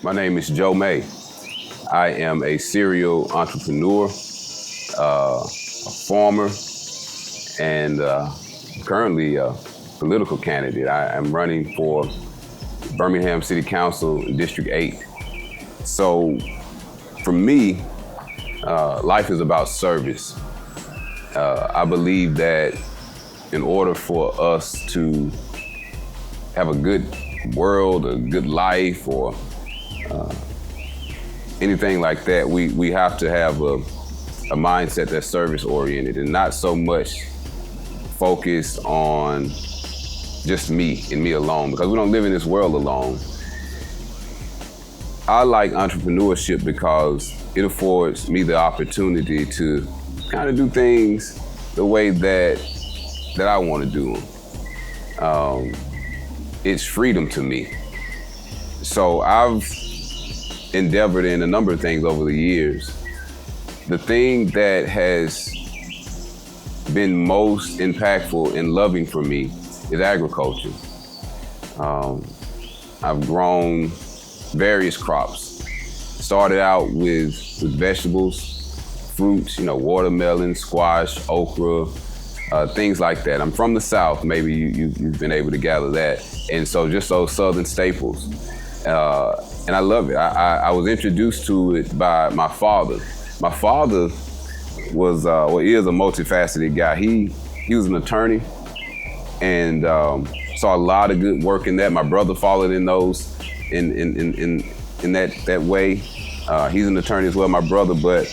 My name is Joe May. I am a serial entrepreneur, a farmer, and currently a political candidate. I am running for Birmingham City Council in District 8. So for me, life is about service. I believe that in order for us to have a good world, a good life, or anything like that, we have to have a mindset that's service-oriented and not so much focused on just me and me alone, because we don't live in this world alone. I like entrepreneurship because it affords me the opportunity to kind of do things the way that I want to do them. It's freedom to me. So I've endeavored in a number of things over the years. The thing that has been most impactful and loving for me is agriculture. I've grown various crops. Started out with vegetables, fruits, watermelon, squash, okra, things like that. I'm from the South, maybe you've been able to gather that. And so just those Southern staples. And I love it. I was introduced to it by my father. My father was, is a multifaceted guy. He was an attorney and saw a lot of good work in that. My brother followed in those, in that way. He's an attorney as well, my brother, but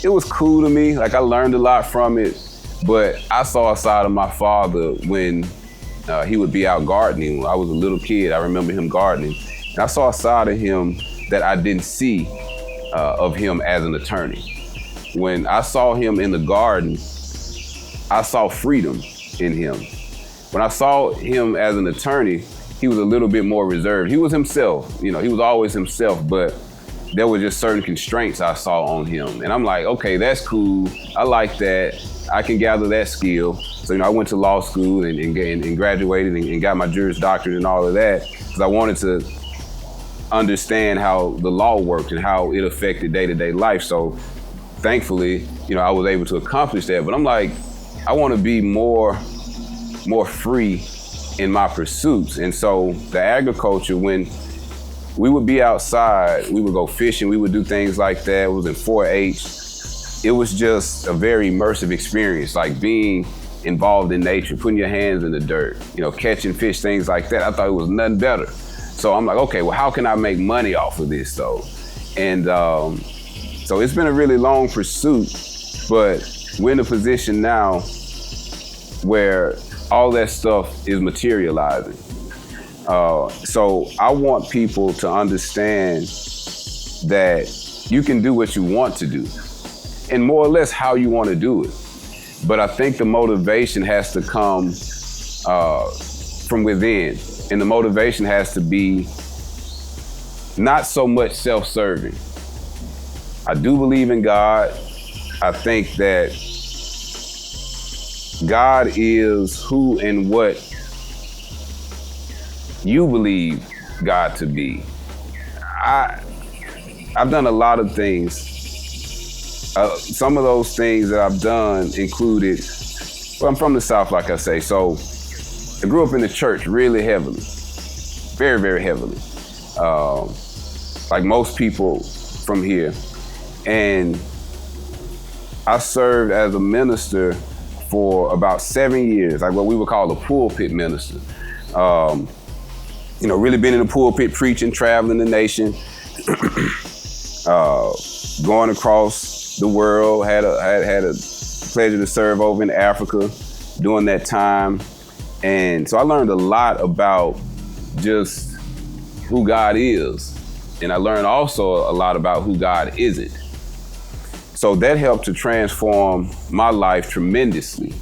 it was cool to me. Like, I learned a lot from it, but I saw a side of my father when he would be out gardening. When I was a little kid, I remember him gardening. And I saw a side of him that I didn't see of him as an attorney. When I saw him in the garden, I saw freedom in him. When I saw him as an attorney, he was a little bit more reserved. He was himself, he was always himself, but there were just certain constraints I saw on him. And I'm like, okay, that's cool. I like that. I can gather that skill. So, I went to law school and graduated and got my Juris Doctorate and all of that because I wanted to understand how the law worked and how it affected day-to-day life. So thankfully, I was able to accomplish that. But I'm like, I want to be more free in my pursuits. And so the agriculture, when we would be outside, we would go fishing, we would do things like that. It was in 4-H. It was just a very immersive experience, like being involved in nature, putting your hands in the dirt, catching fish, things like that. I thought it was nothing better. So I'm like, okay, well, how can I make money off of this though? And so it's been a really long pursuit, but we're in a position now where all that stuff is materializing. So I want people to understand that you can do what you want to do and more or less how you want to do it. But I think the motivation has to come from within. And the motivation has to be not so much self-serving. I do believe in God. I think that God is who and what you believe God to be. I've done a lot of things. Some of those things that I've done included, well, I'm from the South, like I say, so I grew up in the church really heavily, very, very heavily, like most people from here. And I served as a minister for about 7 years, like what we would call a pulpit minister. Really been in the pulpit, preaching, traveling the nation, going across the world, had a pleasure to serve over in Africa during that time. And so I learned a lot about just who God is. And I learned also a lot about who God isn't. So that helped to transform my life tremendously.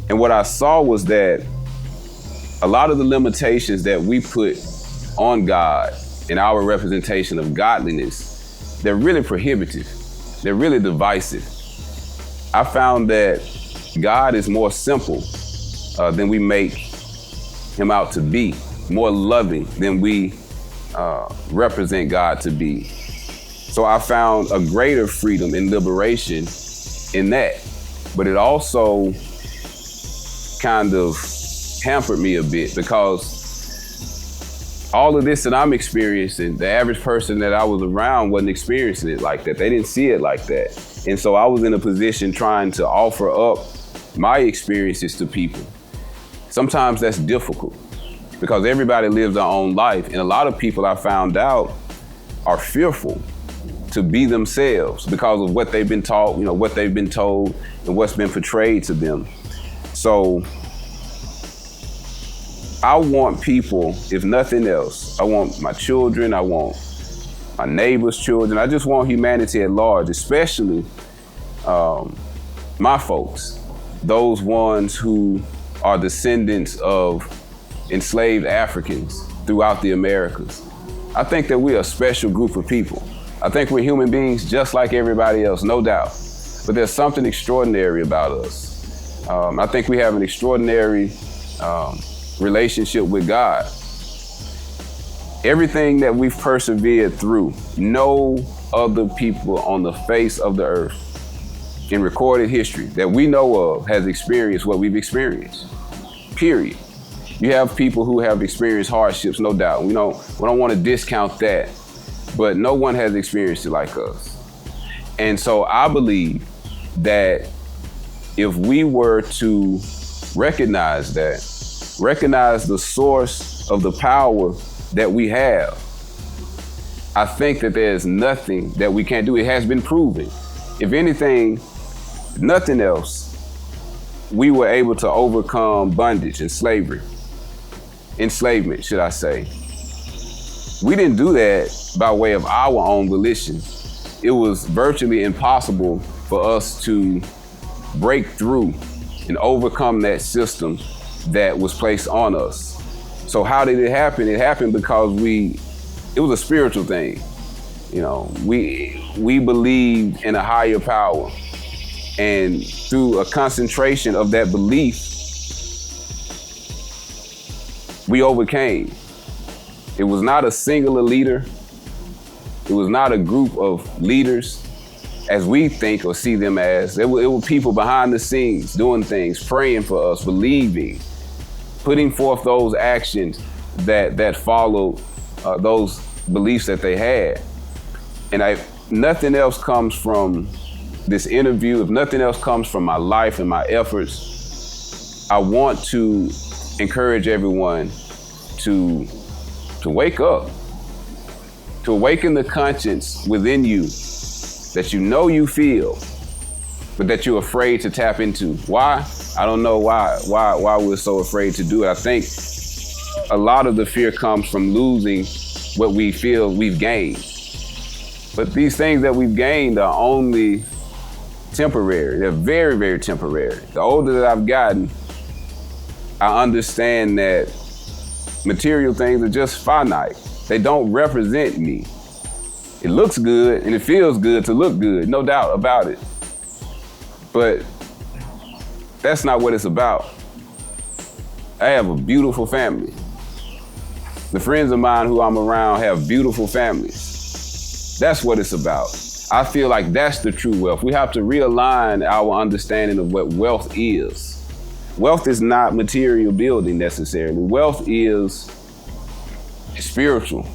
And what I saw was that a lot of the limitations that we put on God in our representation of godliness, they're really prohibitive. They're really divisive. I found that God is more simple than we make him out to be, more loving than we represent God to be. So I found a greater freedom and liberation in that. But it also kind of hampered me a bit because all of this that I'm experiencing, the average person that I was around wasn't experiencing it like that. They didn't see it like that. And so I was in a position trying to offer up my experiences to people. Sometimes that's difficult because everybody lives their own life. And a lot of people, I found out, are fearful to be themselves because of what they've been taught, what they've been told and what's been portrayed to them. So I want people, if nothing else, I want my children, I want my neighbors' children, I just want humanity at large, especially my folks, those ones who are descendants of enslaved Africans throughout the Americas. I think that we're a special group of people. I think we're human beings just like everybody else, no doubt. But there's something extraordinary about us. I think we have an extraordinary relationship with God. Everything that we've persevered through, no other people on the face of the earth in recorded history that we know of has experienced what we've experienced, period. You have people who have experienced hardships, no doubt. We don't want to discount that, but no one has experienced it like us. And so I believe that if we were to recognize the source of the power that we have, I think that there's nothing that we can't do. It has been proven. If anything, nothing else, we were able to overcome bondage and slavery. Enslavement, should I say. We didn't do that by way of our own volition. It was virtually impossible for us to break through and overcome that system that was placed on us. So how did it happen? It happened because it was a spiritual thing. We believed in a higher power. And through a concentration of that belief, we overcame. It was not a singular leader. It was not a group of leaders as we think or see them as. It were people behind the scenes doing things, praying for us, believing, putting forth those actions that followed those beliefs that they had. And nothing else comes from this interview, if nothing else comes from my life and my efforts, I want to encourage everyone to wake up, to awaken the conscience within you that you feel, but that you're afraid to tap into. Why? I don't know why we're so afraid to do it. I think a lot of the fear comes from losing what we feel we've gained. But these things that we've gained are only temporary. They're very, very temporary. The older that I've gotten, I understand that material things are just finite. They don't represent me. It looks good and it feels good to look good, no doubt about it. But that's not what it's about. I have a beautiful family. The friends of mine who I'm around have beautiful families. That's what it's about. I feel like that's the true wealth. We have to realign our understanding of what wealth is. Wealth is not material building necessarily. Wealth is spiritual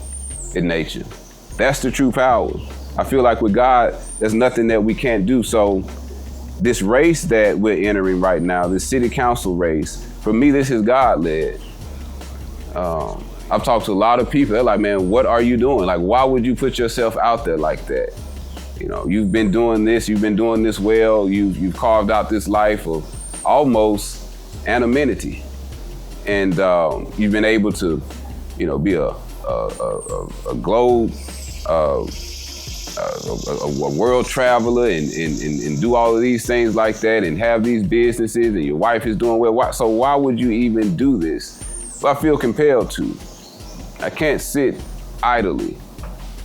in nature. That's the true power. I feel like with God, there's nothing that we can't do. So this race that we're entering right now, this city council race, for me, this is God-led. I've talked to a lot of people. They're like, man, what are you doing? Like, why would you put yourself out there like that? You've been doing this well. You've carved out this life of almost anonymity. And you've been able to, be a globe, a world traveler and do all of these things like that and have these businesses and your wife is doing well. So why would you even do this? Well, I feel compelled to. I can't sit idly.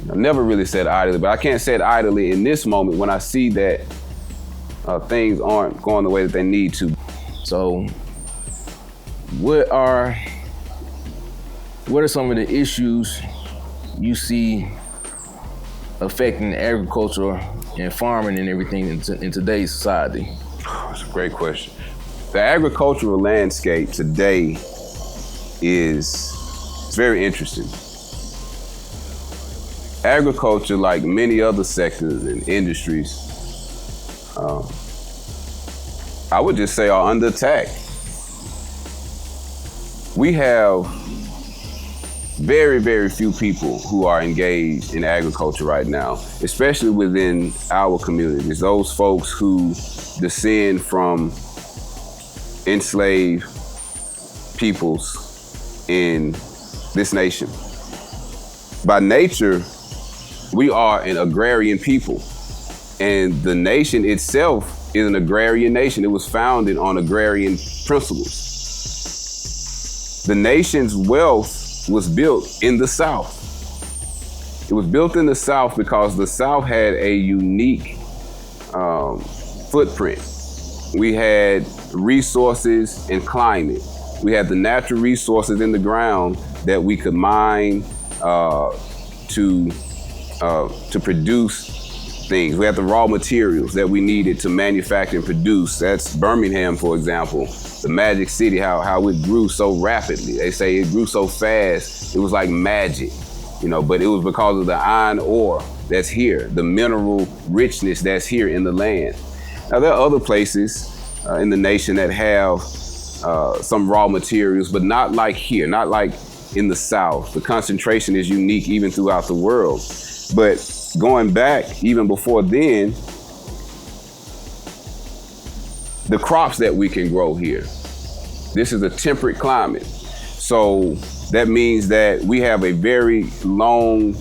I've never really said idly, but I can't sit idly in this moment when I see that things aren't going the way that they need to. So what are some of the issues you see affecting agriculture and farming and everything in today's society? That's a great question. The agricultural landscape today it's very interesting. Agriculture, like many other sectors and industries, I would just say are under attack. We have very, very few people who are engaged in agriculture right now, especially within our communities. Those folks who descend from enslaved peoples in this nation. By nature, we are an agrarian people, and the nation itself is an agrarian nation. It was founded on agrarian principles. The nation's wealth was built in the South. It was built in the South because the South had a unique footprint. We had resources and climate. We had the natural resources in the ground that we could mine to produce things. We had the raw materials that we needed to manufacture and produce. That's Birmingham, for example, the Magic City, how it grew so rapidly. They say it grew so fast, it was like magic, but it was because of the iron ore that's here, the mineral richness that's here in the land. Now, there are other places in the nation that have some raw materials, but not like here, not like in the South. The concentration is unique even throughout the world. But going back, even before then, the crops that we can grow here, this is a temperate climate. So that means that we have a very long,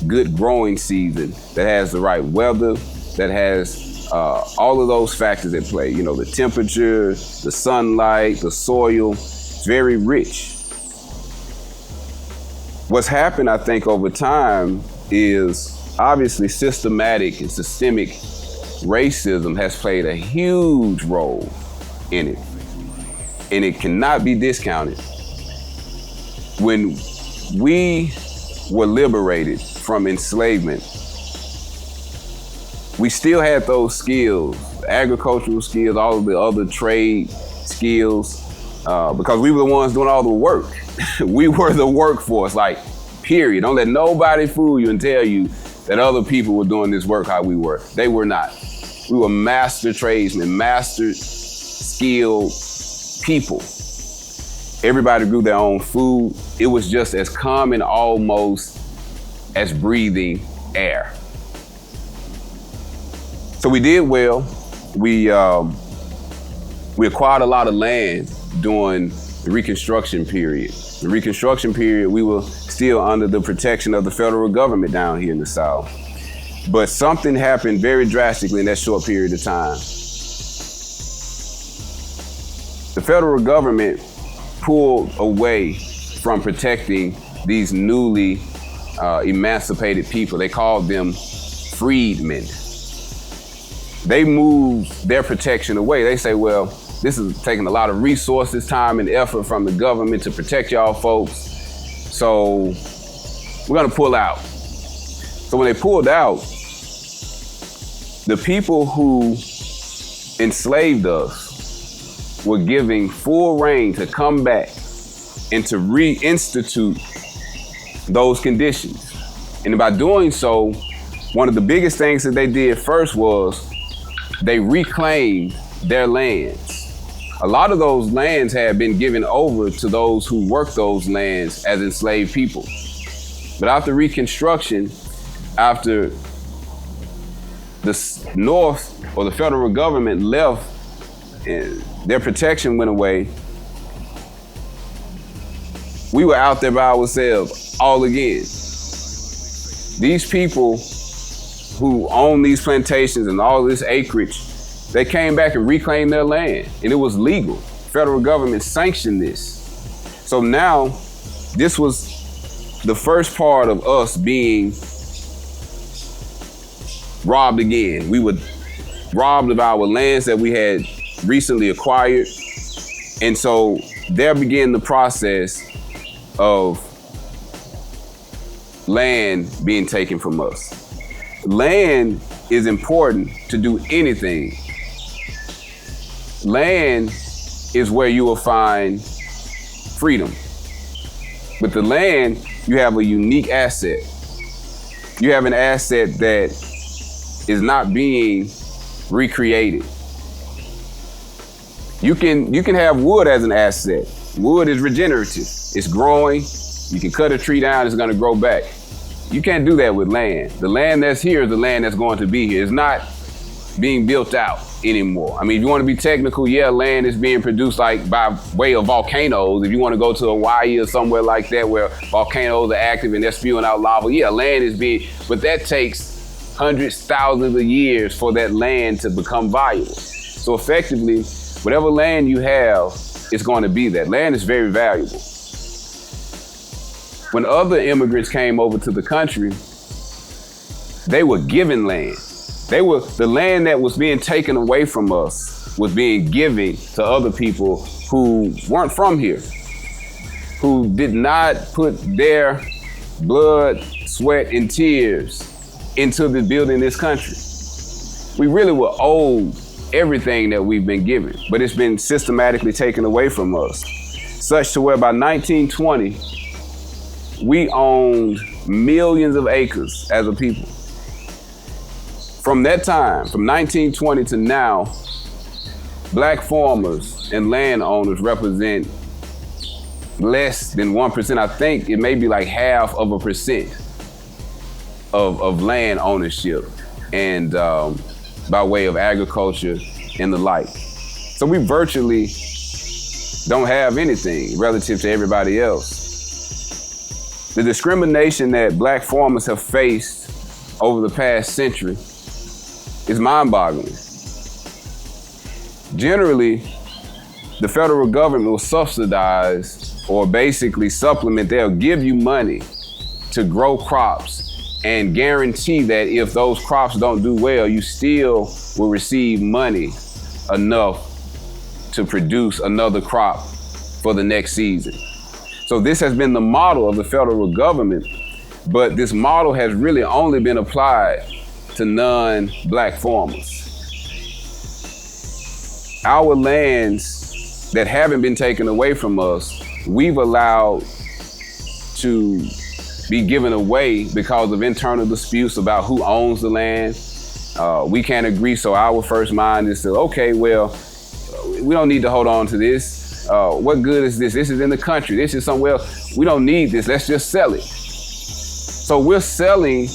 good growing season that has the right weather, that has all of those factors at play. The temperature, the sunlight, the soil, it's very rich. What's happened, I think, over time is obviously systematic and systemic racism has played a huge role in it. And it cannot be discounted. When we were liberated from enslavement, we still had those skills, agricultural skills, all of the other trade skills, because we were the ones doing all the work. We were the workforce, period. Don't let nobody fool you and tell you that other people were doing this work how we were. They were not. We were master tradesmen, master skilled people. Everybody grew their own food. It was just as common almost as breathing air. So we did well. We acquired a lot of land during the Reconstruction period. The Reconstruction period, we were still under the protection of the federal government down here in the South. But something happened very drastically in that short period of time. The federal government pulled away from protecting these newly emancipated people. They called them freedmen. They moved their protection away. They say, well, this is taking a lot of resources, time, and effort from the government to protect y'all folks. So we're gonna pull out. So when they pulled out, the people who enslaved us were giving full reign to come back and to reinstitute those conditions. And by doing so, one of the biggest things that they did first was they reclaimed their lands. A lot of those lands had been given over to those who worked those lands as enslaved people. But after Reconstruction, after the North or the federal government left and their protection went away, we were out there by ourselves all again. These people who own these plantations and all this acreage, they came back and reclaimed their land, and it was legal. Federal government sanctioned this. So now, this was the first part of us being robbed again. We were robbed of our lands that we had recently acquired. And so there began the process of land being taken from us. Land is important to do anything. Land is where you will find freedom. With the land, you have a unique asset. You have an asset that is not being recreated. You can have wood as an asset. Wood is regenerative. It's growing. You can cut a tree down, it's gonna grow back. You can't do that with land. The land that's here is the land that's going to be here. It's not being built out anymore. I mean, if you want to be technical, yeah, land is being produced like by way of volcanoes. If you want to go to Hawaii or somewhere like that where volcanoes are active and they're spewing out lava, yeah, land is being, but that takes hundreds, thousands of years for that land to become viable. So effectively, whatever land you have, it's going to be that. Land is very valuable. When other immigrants came over to the country, they were given land. The land that was being taken away from us was being given to other people who weren't from here, who did not put their blood, sweat, and tears into the building this country. We really were owed everything that we've been given, but it's been systematically taken away from us, such to where by 1920, we owned millions of acres as a people. From that time, from 1920 to now, Black farmers and landowners represent less than 1%. I think it may be like 0.5% of land ownership and by way of agriculture and the like. So we virtually don't have anything relative to everybody else. The discrimination that Black farmers have faced over the past century is mind-boggling. Generally, the federal government will subsidize or basically supplement. They'll give you money to grow crops and guarantee that if those crops don't do well, you still will receive money enough to produce another crop for the next season. So this has been the model of the federal government, but this model has really only been applied to non-Black farmers. Our lands that haven't been taken away from us, we've allowed to be given away because of internal disputes about who owns the land. We can't agree, so our first mind is to, okay, well, we don't need to hold on to this. What good is this? This is in the country. This is somewhere else. We don't need this. Let's just sell it. So we're selling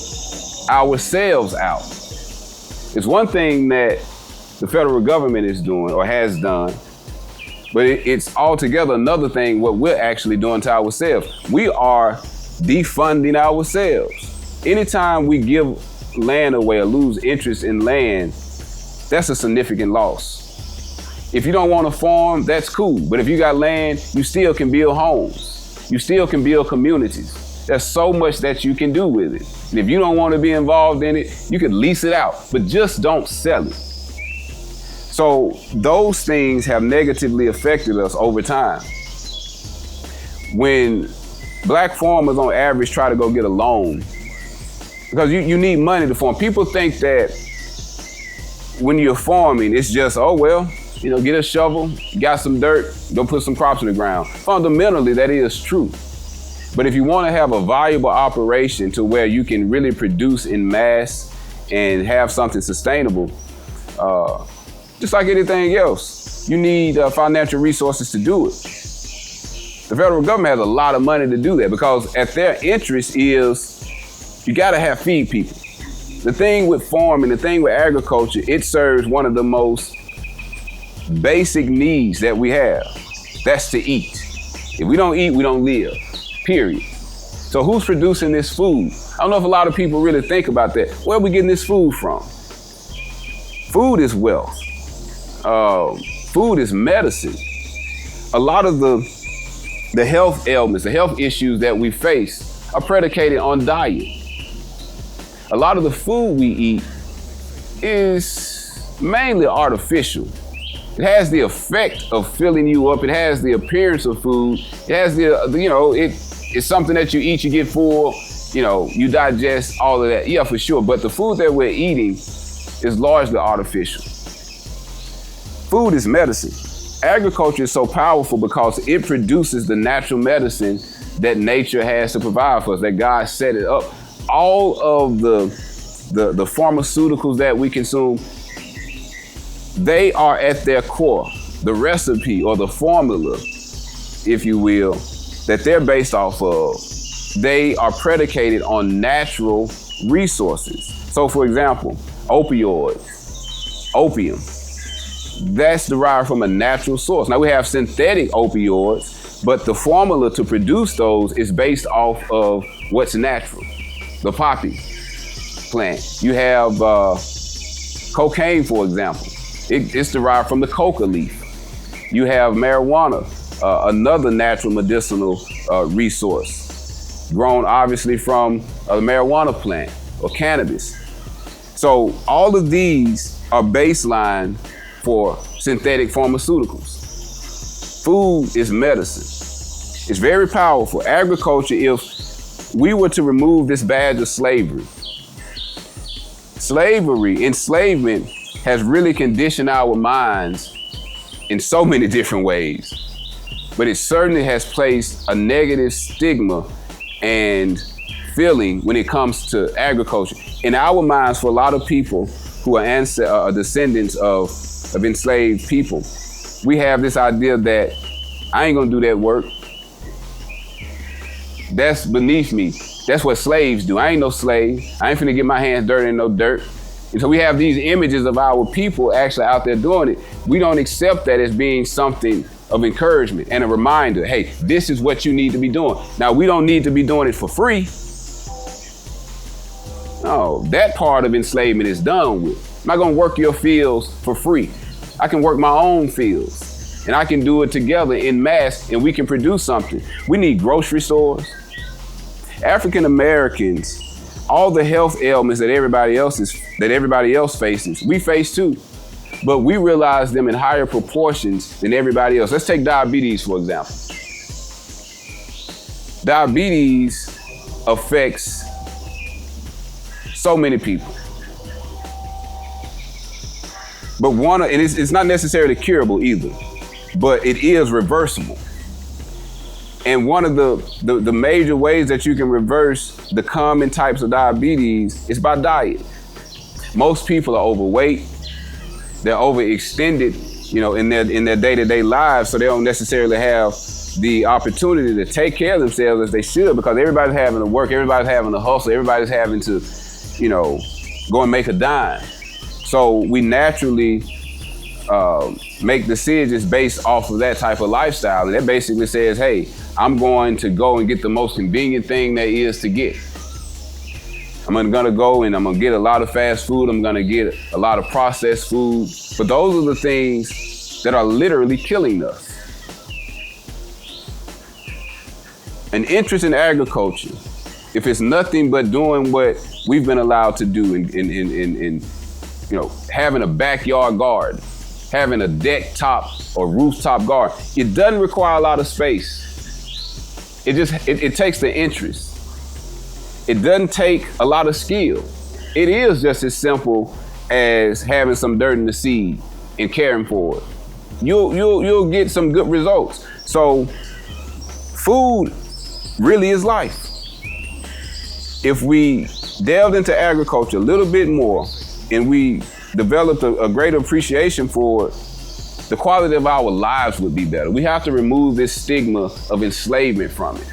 ourselves out. It's one thing that the federal government is doing or has done, but it's altogether another thing what we're actually doing to ourselves. We are defunding ourselves. Anytime we give land away or lose interest in land, that's a significant loss. If you don't want to farm, that's cool. But if you got land, you still can build homes. You still can build communities. There's so much that you can do with it. And if you don't want to be involved in it, you can lease it out, but just don't sell it. So those things have negatively affected us over time. When Black farmers on average try to go get a loan, because you need money to farm. People think that when you're farming, it's just, oh, well, get a shovel, got some dirt, go put some crops in the ground. Fundamentally, that is true. But if you want to have a viable operation to where you can really produce in mass and have something sustainable, just like anything else, you need financial resources to do it. The federal government has a lot of money to do that because at their interest is you got to feed people. The thing with farming, the thing with agriculture, it serves one of the most basic needs that we have. That's to eat. If we don't eat, we don't live, period. So who's producing this food? I don't know if a lot of people really think about that. Where are we getting this food from? Food is wealth. Food is medicine. A lot of the health ailments, the health issues that we face are predicated on diet. A lot of the food we eat is mainly artificial. It has the effect of filling you up. It has the appearance of food. It has it's something that you eat, you get full, You digest all of that. Yeah, for sure. But the food that we're eating is largely artificial. Food is medicine. Agriculture is so powerful because it produces the natural medicine that nature has to provide for us, that God set it up. All of the pharmaceuticals that we consume, they are at their core, the recipe or the formula, if you will, that they're based off of, they are predicated on natural resources. So for example, opioids, opium, that's derived from a natural source. Now we have synthetic opioids, but the formula to produce those is based off of what's natural, the poppy plant. You have cocaine, for example. It's derived from the coca leaf. You have marijuana, another natural medicinal resource, grown obviously from a marijuana plant or cannabis. So all of these are baseline for synthetic pharmaceuticals. Food is medicine. It's very powerful. Agriculture, if we were to remove this badge of slavery, enslavement has really conditioned our minds in so many different ways. But it certainly has placed a negative stigma and feeling when it comes to agriculture. In our minds, for a lot of people who are descendants of enslaved people, we have this idea that I ain't gonna do that work. That's beneath me. That's what slaves do. I ain't no slave. I ain't finna get my hands dirty in no dirt. And so we have these images of our people actually out there doing it. We don't accept that as being something of encouragement and a reminder. Hey, this is what you need to be doing. Now, we don't need to be doing it for free. No, that part of enslavement is done with. I'm not gonna work your fields for free. I can work my own fields and I can do it together in mass and we can produce something. We need grocery stores. African Americans, all the health ailments that everybody else faces, we face too. But we realize them in higher proportions than everybody else. Let's take diabetes, for example. Diabetes affects so many people. But it's not necessarily curable either, but it is reversible. And one of the major ways that you can reverse the common types of diabetes is by diet. Most people are overweight. They're overextended, in their day-to-day lives, so they don't necessarily have the opportunity to take care of themselves as they should, because everybody's having to work, everybody's having to hustle, everybody's having to, go and make a dime. So we naturally make decisions based off of that type of lifestyle. And that basically says, hey, I'm going to go and get the most convenient thing there is to get. I'm gonna go and I'm gonna get a lot of fast food. I'm gonna get a lot of processed food. But those are the things that are literally killing us. An interest in agriculture, if it's nothing but doing what we've been allowed to do in having a backyard garden, having a deck top or rooftop garden, it doesn't require a lot of space. It takes the interest. It doesn't take a lot of skill. It is just as simple as having some dirt in the seed and caring for it. You'll get some good results. So food really is life. If we delved into agriculture a little bit more and we developed a greater appreciation for it, the quality of our lives would be better. We have to remove this stigma of enslavement from it.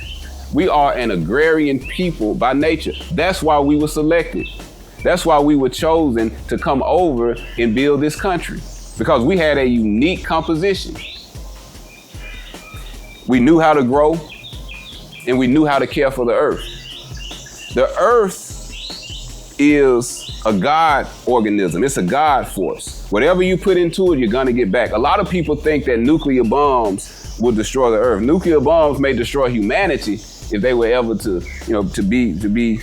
We are an agrarian people by nature. That's why we were selected. That's why we were chosen to come over and build this country, because we had a unique composition. We knew how to grow and we knew how to care for the earth. The earth is a God organism. It's a God force. Whatever you put into it, you're gonna get back. A lot of people think that nuclear bombs will destroy the earth. Nuclear bombs may destroy humanity if they were ever to be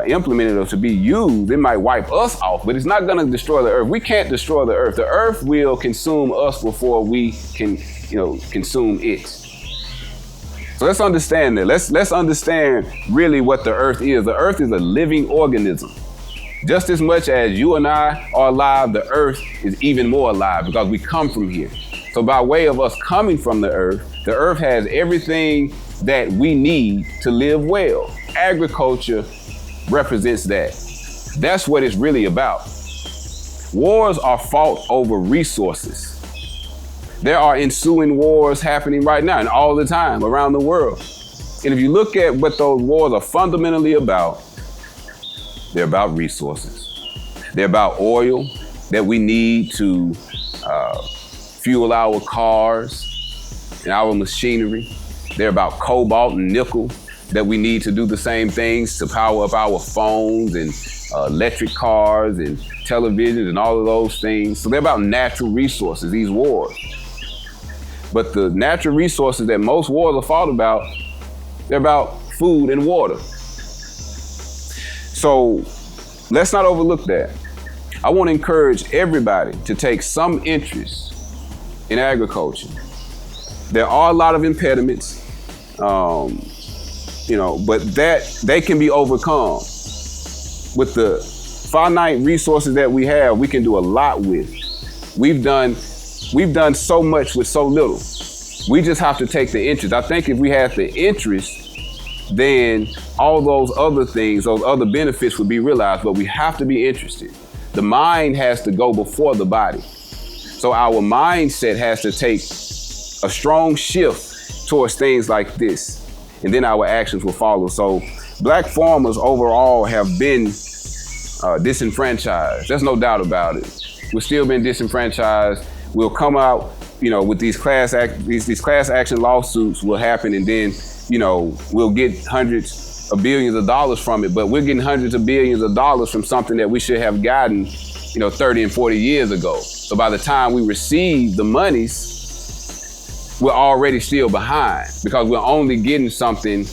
implemented or to be used. It might wipe us off, but it's not gonna destroy the earth. We can't destroy the earth. The earth will consume us before we can, consume it. So let's understand that. Let's understand really what the earth is. The earth is a living organism. Just as much as you and I are alive, the earth is even more alive because we come from here. So by way of us coming from the earth has everything that we need to live well. Agriculture represents that. That's what it's really about. Wars are fought over resources. There are ensuing wars happening right now and all the time around the world. And if you look at what those wars are fundamentally about, they're about resources. They're about oil that we need to fuel our cars and our machinery. They're about cobalt and nickel that we need to do the same things to power up our phones and electric cars and televisions and all of those things. So they're about natural resources, these wars. But the natural resources that most wars are fought about, they're about food and water. So let's not overlook that. I want to encourage everybody to take some interest in agriculture. There are a lot of impediments, but that they can be overcome. With the finite resources that we have, we can do a lot with. We've done so much with so little. We just have to take the interest. I think if we had the interest, then all those other things, those other benefits would be realized, but we have to be interested. The mind has to go before the body. So our mindset has to take a strong shift towards things like this, and then our actions will follow. So Black farmers overall have been disenfranchised. There's no doubt about it. We've still been disenfranchised. We'll come out, with these class action lawsuits will happen, and then we'll get hundreds of billions of dollars from it, but we're getting hundreds of billions of dollars from something that we should have gotten, 30 and 40 years ago. So by the time we receive the monies, we're already still behind because we're only getting something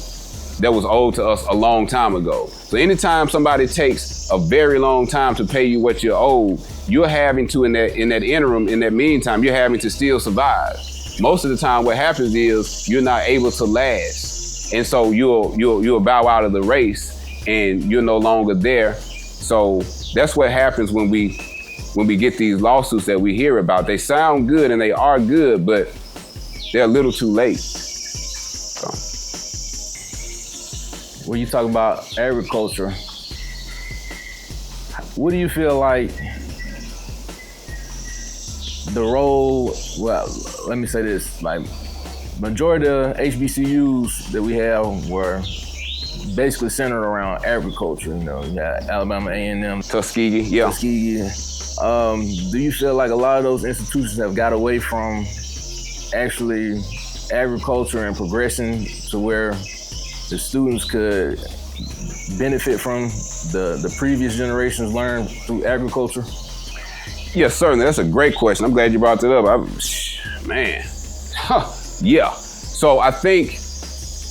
that was owed to us a long time ago. So anytime somebody takes a very long time to pay you what you're owed, you're having to, in that interim, in that meantime, you're having to still survive. Most of the time what happens is you're not able to last. And so you'll bow out of the race and you're no longer there. So that's what happens when we get these lawsuits that we hear about. They sound good and they are good, but they're a little too late. So. When you talk about agriculture, what do you feel like the role, well, let me say this, like majority of HBCUs that we have were basically centered around agriculture. You got Alabama A&M, Tuskegee, yeah. Tuskegee. Do you feel like a lot of those institutions have got away from actually agriculture and progression to where the students could benefit from the previous generations learned through agriculture? Yes, certainly. That's a great question. I'm glad you brought that up. Yeah. So I think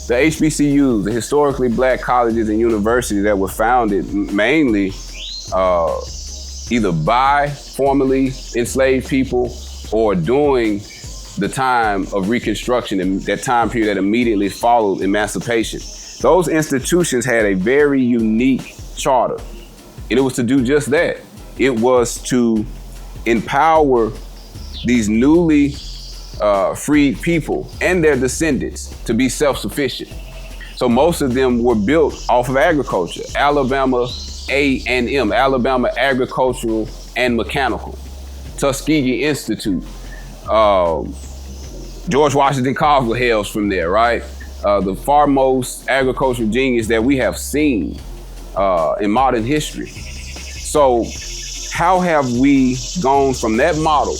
the HBCUs, the historically Black colleges and universities that were founded mainly either by formerly enslaved people or during the time of Reconstruction and that time period that immediately followed emancipation. Those institutions had a very unique charter, and it was to do just that. It was to empower these newly freed people and their descendants to be self-sufficient. So most of them were built off of agriculture. Alabama A&M, Alabama Agricultural and Mechanical, Tuskegee Institute, George Washington Carver hails from there, right? The foremost agricultural genius that we have seen in modern history. So how have we gone from that model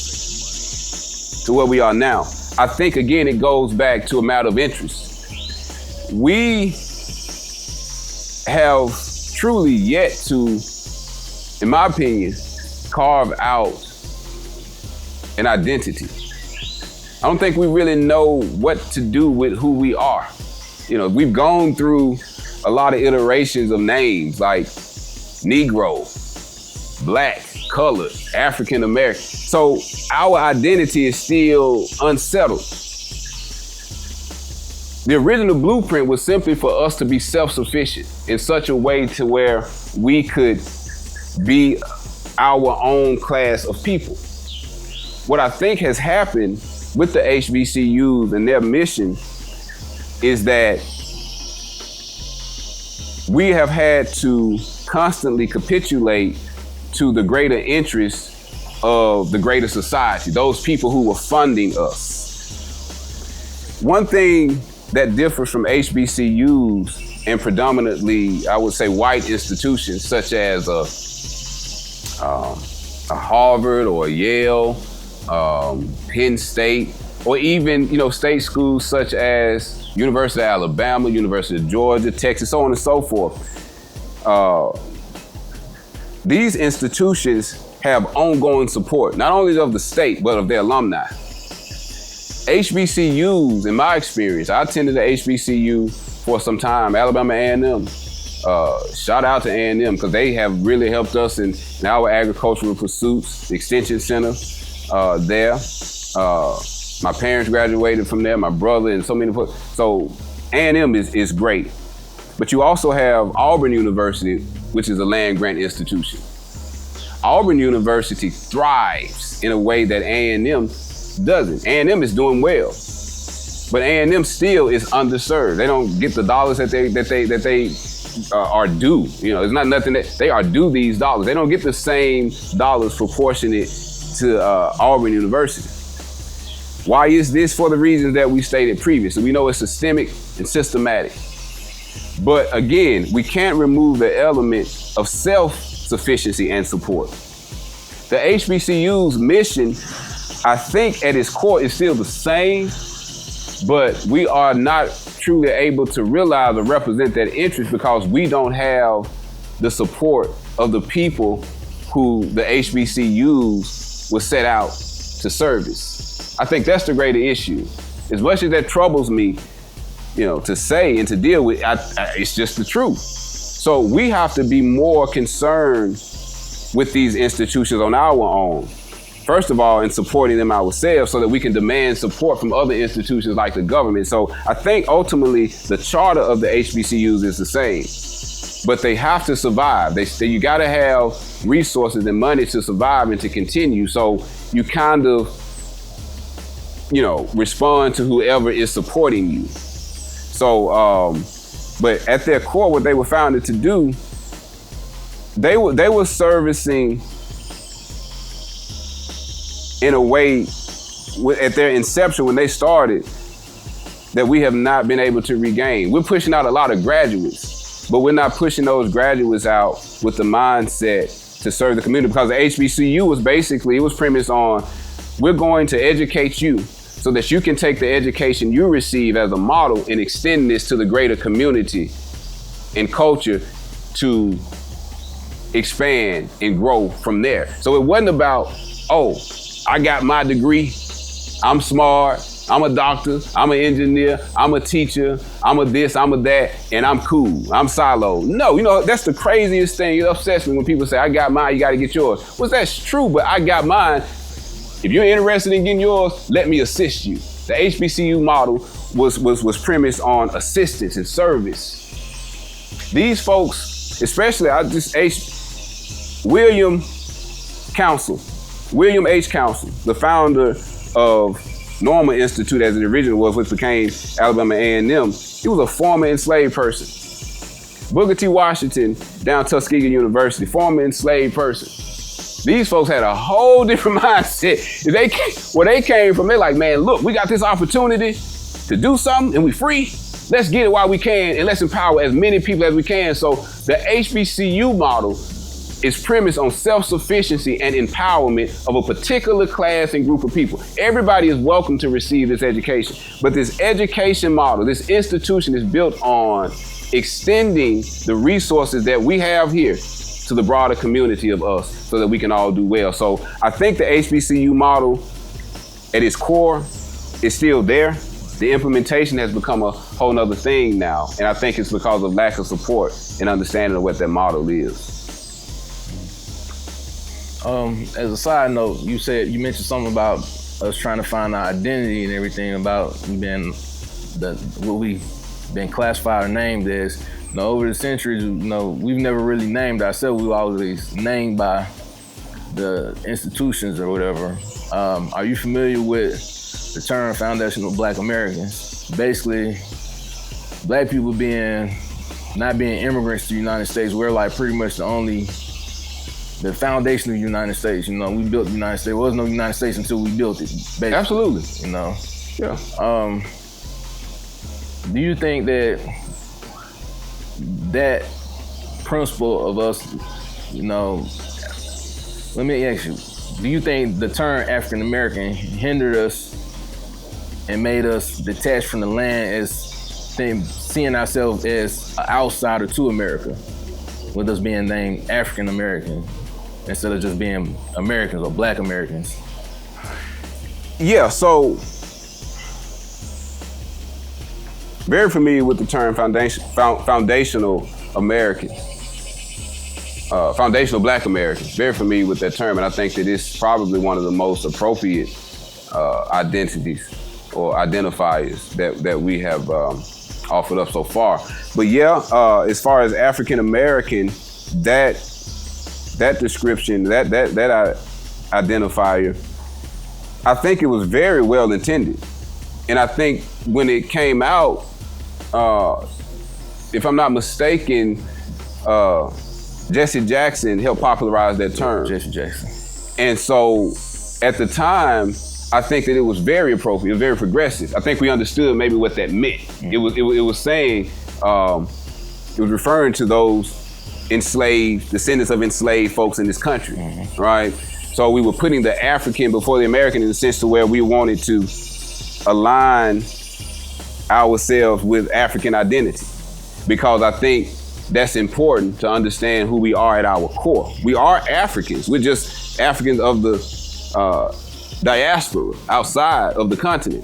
to where we are now? I think, again, it goes back to a matter of interest. We have truly yet to, in my opinion, carve out an identity. I don't think we really know what to do with who we are. We've gone through a lot of iterations of names like Negro, Black, Colored, African American. So our identity is still unsettled. The original blueprint was simply for us to be self-sufficient in such a way to where we could be our own class of people. What I think has happened with the HBCUs and their mission is that we have had to constantly capitulate to the greater interests of the greater society, those people who were funding us. One thing that differs from HBCUs and predominantly, I would say, white institutions such as a Harvard or a Yale, Penn State, or even, state schools such as University of Alabama, University of Georgia, Texas, so on and so forth. These institutions have ongoing support, not only of the state, but of their alumni. HBCUs, in my experience, I attended the HBCU for some time, Alabama A&M. Shout out to A&M because they have really helped us in our agricultural pursuits, the Extension Center there. My parents graduated from there, my brother, and so many. So A&M is great. But you also have Auburn University, which is a land-grant institution. Auburn University thrives in a way that A&M doesn't. A&M is doing well, but A&M still is underserved. They don't get the dollars that they are due. It's not nothing that they are due these dollars. They don't get the same dollars proportionate to Auburn University. Why is this? For the reasons that we stated previously. We know it's systemic and systematic. But again, we can't remove the element of self-sufficiency and support. The HBCU's mission, I think at its core, is still the same, but we are not truly able to realize or represent that interest because we don't have the support of the people who the HBCUs were set out to service. I think that's the greater issue. As much as that troubles me, to say and to deal with, it's just the truth. So we have to be more concerned with these institutions on our own. First of all, in supporting them ourselves so that we can demand support from other institutions like the government. So I think ultimately the charter of the HBCUs is the same, but they have to survive. You gotta have resources and money to survive and to continue. So you kind of, respond to whoever is supporting you. So, but at their core, what they were founded to do, they were servicing in a way at their inception when they started that we have not been able to regain. We're pushing out a lot of graduates, but we're not pushing those graduates out with the mindset to serve the community because the HBCU was premised on, we're going to educate you so that you can take the education you receive as a model and extend this to the greater community and culture to expand and grow from there. So it wasn't about, I got my degree, I'm smart, I'm a doctor, I'm an engineer, I'm a teacher, I'm a this, I'm a that, and I'm cool, I'm siloed. No, that's the craziest thing. It upsets me when people say, I got mine, you gotta get yours. Well, that's true, but I got mine. If you're interested in getting yours, let me assist you. The HBCU model was premised on assistance and service. These folks, especially William H. Council, the founder of Normal Institute as it originally was, which became Alabama A&M, he was a former enslaved person. Booker T. Washington, down Tuskegee University, former enslaved person. These folks had a whole different mindset. Where they came from, they're like, man, look, we got this opportunity to do something and we free. Let's get it while we can and let's empower as many people as we can. So the HBCU model is premised on self-sufficiency and empowerment of a particular class and group of people. Everybody is welcome to receive this education, but this education model, this institution is built on extending the resources that we have here to the broader community of us so that we can all do well. So I think the HBCU model at its core is still there. The implementation has become a whole nother thing now. And I think it's because of lack of support and understanding of what that model is. As a side note, you mentioned something about us trying to find our identity and everything about being what we been classified or named as. You know, over the centuries, you know, we've never really named ourselves. We've always named by the institutions or whatever. Are you familiar with the term foundational Black Americans? Basically, Black people not being immigrants to the United States, we're like pretty much the foundation of the United States. You know, we built the United States. There was no United States until we built it, basically. Absolutely. You know? Yeah. Do you think that principle of us, you know, let me ask you, do you think the term African American hindered us and made us detached from the land as seeing ourselves as an outsider to America, with us being named African American instead of just being Americans or Black Americans? Yeah, so very familiar with the term foundational American, foundational Black Americans. Very familiar with that term, and I think that it's probably one of the most appropriate identities or identifiers that we have offered up so far. But yeah, as far as African American, that description, that identifier, I think it was very well intended, and I think when it came out, if I'm not mistaken, Jesse Jackson helped popularize that term. Jesse Jackson. And so at the time, I think that it was very appropriate, very progressive. I think we understood maybe what that meant. Mm-hmm. It was saying, it was referring to those descendants of enslaved folks in this country, mm-hmm. right? So we were putting the African before the American in the sense to where we wanted to align ourselves with African identity, because I think that's important to understand who we are at our core. We are Africans. We're just Africans of the diaspora outside of the continent,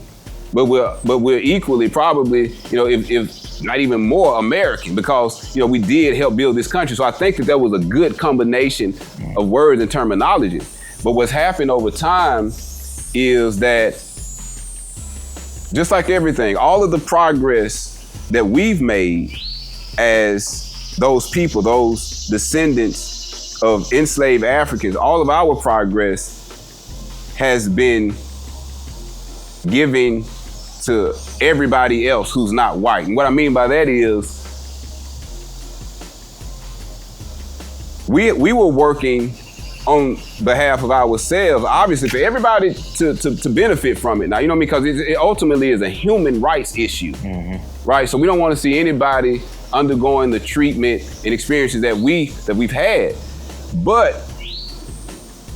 but we're equally probably, you know, if not even more American, because, you know, we did help build this country. So I think that was a good combination of words and terminology. But what's happened over time is that, just like everything, all of the progress that we've made as those people, those descendants of enslaved Africans, all of our progress has been giving to everybody else who's not white. And what I mean by that is, we were working on behalf of ourselves, obviously for everybody to benefit from it. Now, you know, because it ultimately is a human rights issue, mm-hmm. right? So we don't want to see anybody undergoing the treatment and experiences that we've had, but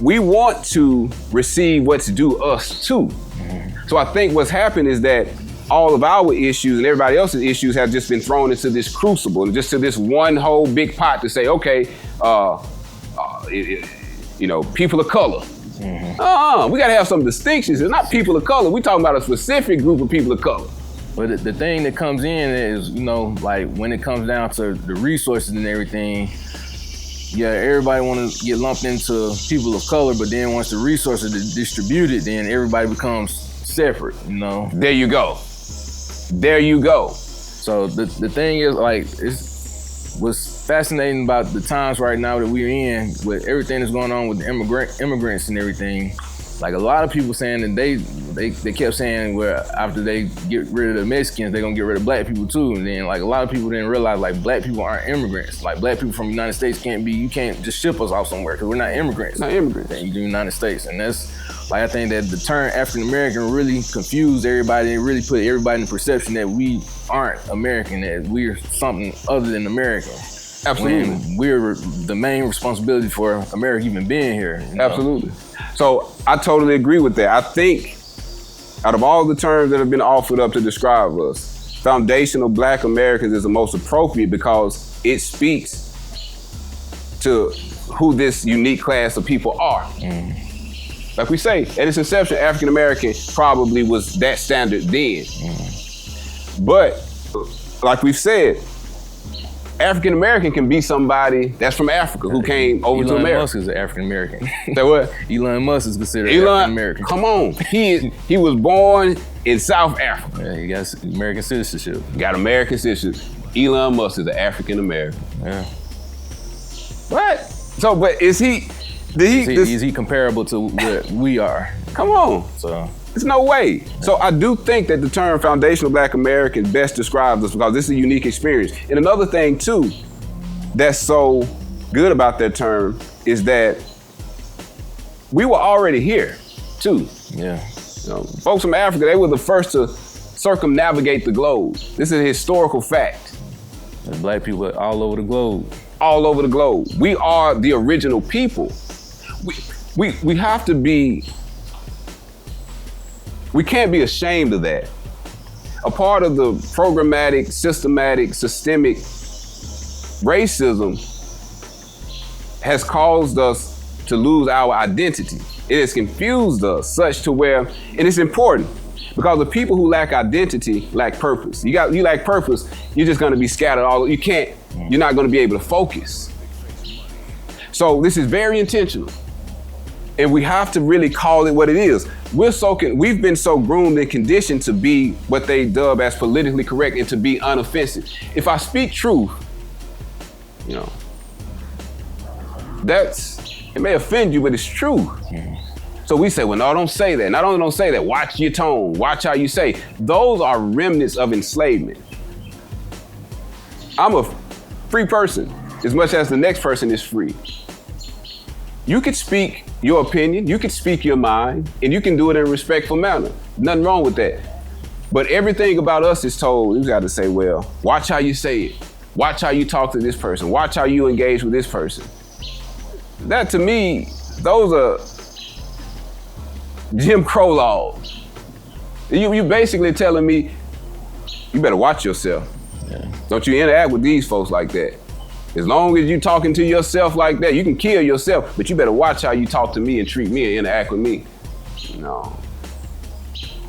we want to receive what's due us too. Mm-hmm. So I think what's happened is that all of our issues and everybody else's issues have just been thrown into this crucible, and just to this one whole big pot to say, okay, you know, people of color. Mm-hmm. We gotta have some distinctions. It's not people of color. We're talking about a specific group of people of color. But the thing that comes in is, you know, like when it comes down to the resources and everything, yeah, everybody want to get lumped into people of color, but then once the resources are distributed, then everybody becomes separate, you know? There you go. There you go. So the thing is, like, what's fascinating about the times right now that we're in, with everything that's going on with the immigrants and everything, like a lot of people saying that they kept saying, well, after they get rid of the Mexicans, they're gonna get rid of Black people too. And then like a lot of people didn't realize, like, Black people aren't immigrants. Like Black people from the United States you can't just ship us off somewhere, because we're not immigrants. Not immigrants. In the United States. And that's, like, I think that the term African American really confused everybody and really put everybody in the perception that we aren't American, that we're something other than American. Absolutely. When we're the main responsibility for America even being here. You know? Absolutely. So I totally agree with that. I think out of all the terms that have been offered up to describe us, foundational Black Americans is the most appropriate because it speaks to who this unique class of people are. Mm. Like we say, at its inception, African American probably was that standard then. Mm. But like we've said, African American can be somebody that's from Africa who came over to America. Elon Musk is an African American. Say what? Elon Musk is considered African American. Come on, he was born in South Africa. Yeah, he got American citizenship. Got American citizenship. Elon Musk is an African American. Yeah. What? So, but is he? Is he comparable to what we are? Come on. So. There's no way. So I do think that the term foundational Black American best describes us because this is a unique experience. And another thing too, that's so good about that term is that we were already here too. Yeah. You know, folks from Africa, they were the first to circumnavigate the globe. This is a historical fact. There's Black people all over the globe. All over the globe. We are the original people. We have to be. We can't be ashamed of that. A part of the programmatic, systematic, systemic racism has caused us to lose our identity. It has confused us such to where, and it's important because the people who lack identity lack purpose. You lack purpose, you're just gonna be scattered all, you're not gonna be able to focus. So this is very intentional. And we have to really call it what it is. We've been so groomed and conditioned to be what they dub as politically correct and to be unoffensive. If I speak truth, you know, it may offend you, but it's true. Mm-hmm. So we say, well, no, don't say that. Not only don't say that, watch your tone, watch how you say. Those are remnants of enslavement. I'm a free person as much as the next person is free. You could speak your opinion, you could speak your mind, and you can do it in a respectful manner. Nothing wrong with that. But everything about us is told, you got to say, well, watch how you say it. Watch how you talk to this person. Watch how you engage with this person. That to me, those are Jim Crow laws. You basically telling me, you better watch yourself. Yeah. Don't you interact with these folks like that. As long as you talking to yourself like that, you can kill yourself, but you better watch how you talk to me and treat me and interact with me. No.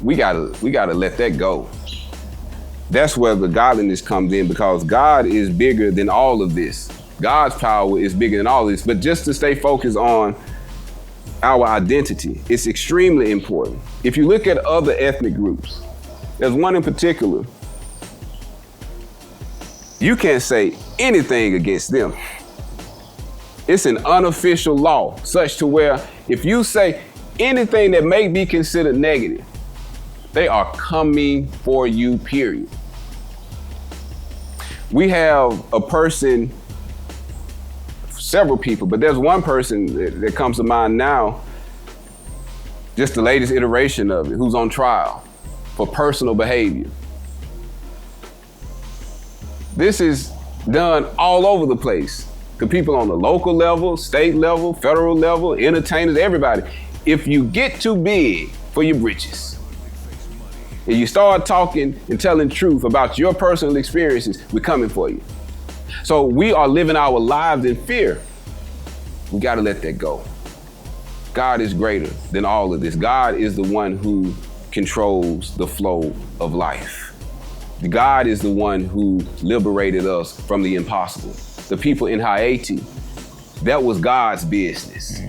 We gotta let that go. That's where the godliness comes in because God is bigger than all of this. God's power is bigger than all of this. But just to stay focused on our identity, it's extremely important. If you look at other ethnic groups, there's one in particular, you can't say anything against them. It's an unofficial law, such to where if you say anything that may be considered negative, they are coming for you, period. We have a person, several people, but there's one person that comes to mind now, just the latest iteration of it, who's on trial for personal behavior. This is done all over the place to people on the local level, state level, federal level, entertainers, everybody. If you get too big for your britches and you start talking and telling truth about your personal experiences, we're coming for you. So we are living our lives in fear. We gotta let that go. God is greater than all of this. God is the one who controls the flow of life. God is the one who liberated us from the impossible. The people in Haiti, that was God's business.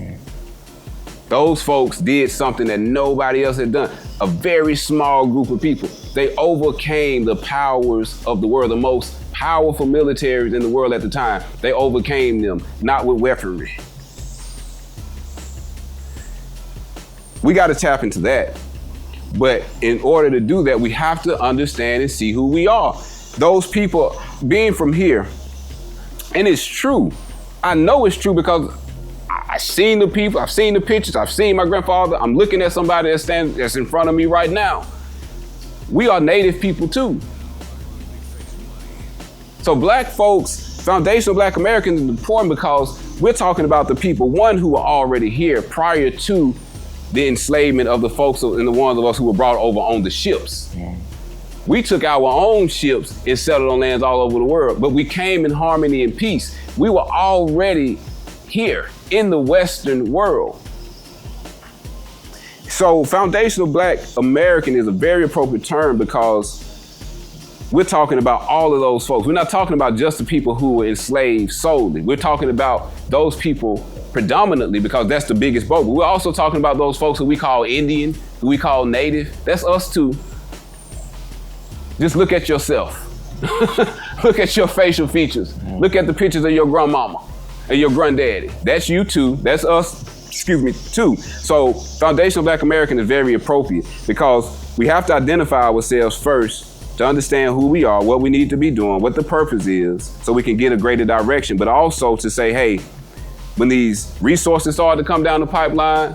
Those folks did something that nobody else had done. A very small group of people. They overcame the powers of the world, the most powerful militaries in the world at the time. They overcame them, not with weaponry. We got to tap into that. But in order to do that, we have to understand and see who we are. Those people being from here, and it's true. I know it's true because I've seen the people, I've seen the pictures, I've seen my grandfather. I'm looking at somebody that's in front of me right now. We are native people too. So Black folks, foundational Black Americans is important because we're talking about the people, one, who are already here prior to the enslavement of the folks and the ones of us who were brought over on the ships. We took our own ships and settled on lands all over the world, but we came in harmony and peace. We were already here in the Western world. So foundational Black American is a very appropriate term because we're talking about all of those folks. We're not talking about just the people who were enslaved solely. We're talking about those people predominantly because that's the biggest boat. But we're also talking about those folks who we call Indian, who we call Native. That's us too. Just look at yourself. Look at your facial features. Look at the pictures of your grandmama and your granddaddy. That's you too. That's us, too. So Foundational Black American is very appropriate because we have to identify ourselves first to understand who we are, what we need to be doing, what the purpose is, so we can get a greater direction, but also to say, hey, when these resources start to come down the pipeline,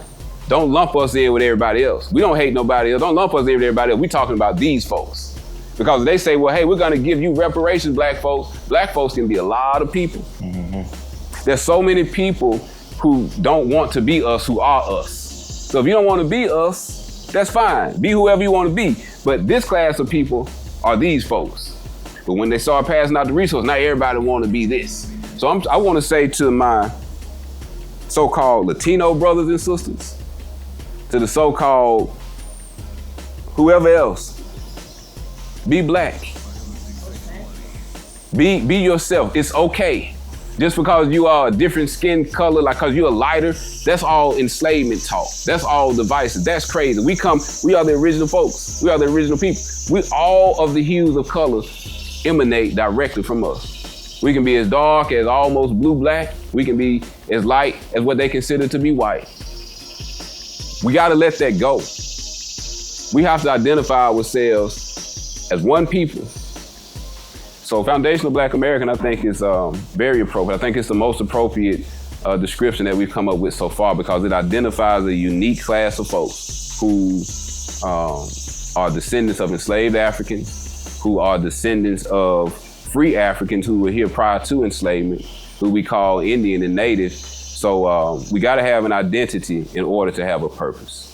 don't lump us in with everybody else. We don't hate nobody else. Don't lump us in with everybody else. We're talking about these folks. Because they say, well, hey, we're gonna give you reparations, black folks. Black folks can be a lot of people. Mm-hmm. There's so many people who don't want to be us, who are us. So if you don't want to be us, that's fine. Be whoever you want to be. But this class of people are these folks. But when they start passing out the resources, not everybody want to be this. So I want to say to my so-called Latino brothers and sisters, to the so-called whoever else, be black. Be yourself. It's okay. Just because you are a different skin color, like because you're a lighter, that's all enslavement talk. That's all devices. That's crazy. We are the original folks. We are the original people. All of the hues of color emanate directly from us. We can be as dark as almost blue-black. We can be as light as what they consider to be white. We gotta let that go. We have to identify ourselves as one people. So Foundational Black American, I think, is very appropriate. I think it's the most appropriate description that we've come up with so far because it identifies a unique class of folks who are descendants of enslaved Africans, who are descendants of free Africans who were here prior to enslavement, who we call Indian and Native. So we gotta have an identity in order to have a purpose.